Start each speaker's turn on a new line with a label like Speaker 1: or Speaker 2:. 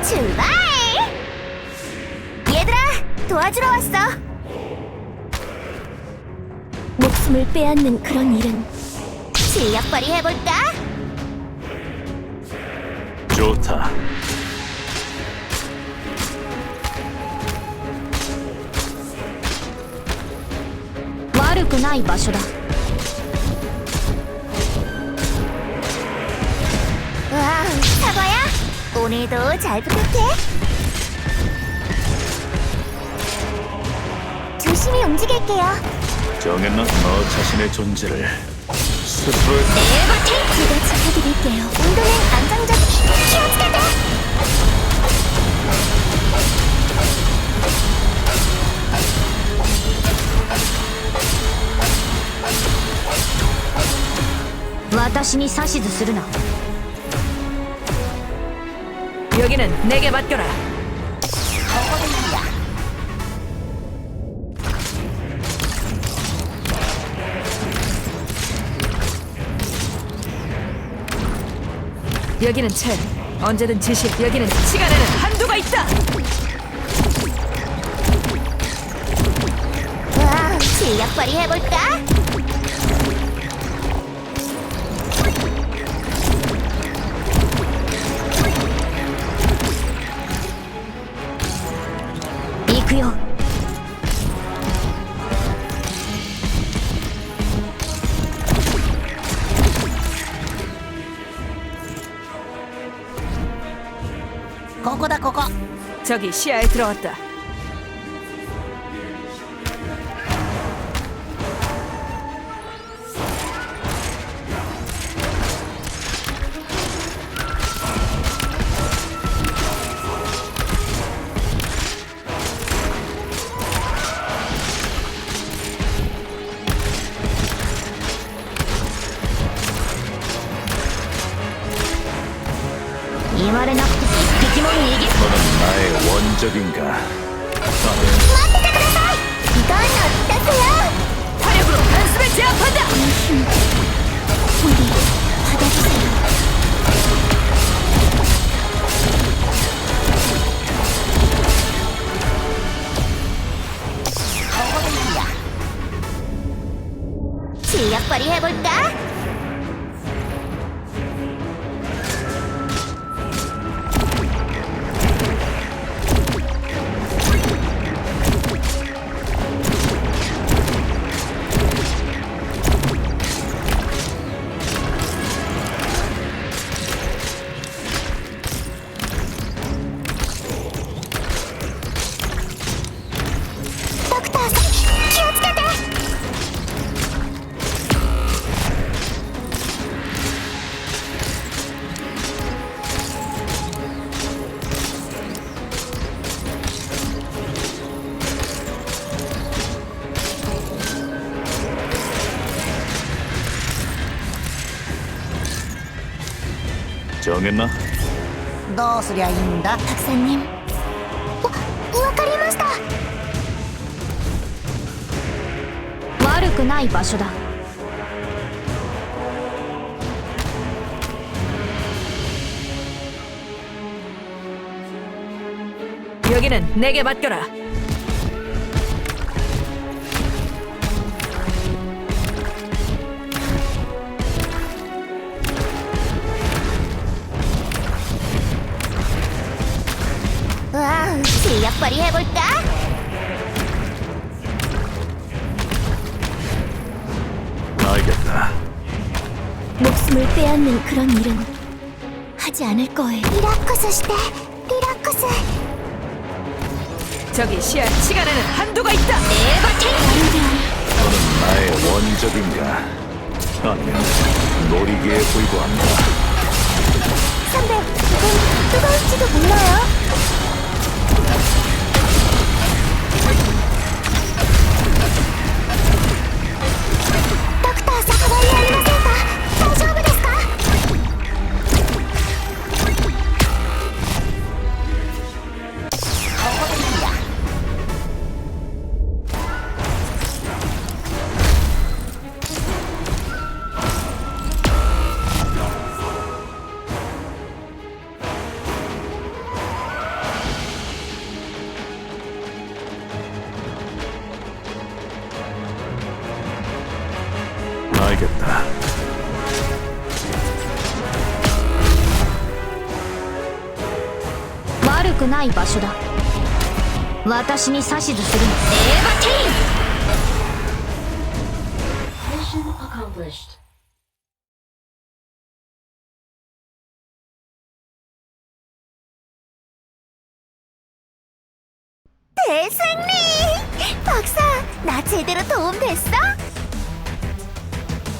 Speaker 1: 출발! 얘들아, 도와주러 왔어. 목숨을 빼앗는 그런 일은 실력 발휘해볼까?
Speaker 2: 좋다.
Speaker 1: 와르구나이 마쇼다. 와, 사과야? 오늘도 잘 부탁해. 조심히 움직일게요.
Speaker 2: 정했나? 너 자신의 존재를 스스로
Speaker 1: 제가 지켜드릴게요. 인도는 안정적. 키워주게. 와타시니 사시즈するな.
Speaker 3: 여기는 내게 맡겨라. 여기는 첸. 언제든 지시. 여기는 시간에는 한도가 있다.
Speaker 1: 와, 실력 발휘해볼까? 이구요. 거거다 거거.
Speaker 3: 저기 시야에 들어왔다.
Speaker 1: 이 말에 나 디지몬이 이기.
Speaker 2: 너는 나의 원적인가?
Speaker 1: 待っててください。이건 어떠세요?
Speaker 3: 화력으로 단숨에 제압한다.
Speaker 1: 우리 받아주세요. 실력 발휘해볼까?
Speaker 2: 정했나?
Speaker 4: どうすりゃいいんだ。
Speaker 1: 박사님. わかりました。悪くない場所だ。
Speaker 3: 여기는 내게 맡겨라.
Speaker 1: 와, 실력 발휘해볼까?
Speaker 2: 알겠다.
Speaker 1: 목숨을 빼앗는 그런 일은 하지 않을 거예요. 리라쿠스 시대, 리라쿠스.
Speaker 3: 저기 시간에는 한도가 있다.
Speaker 2: 너는 나의 원적인가? 아니면 놀이기에 불과한가?
Speaker 1: 선배, 조금 뜨거울지도 몰라요. 덕터, 変わりありませんか? 大丈夫ですか?くない場所だ。私に指図するの。エーバティーン。
Speaker 5: Mission accomplished.
Speaker 1: 대승리! 박사, 나 제대로 도움 됐어?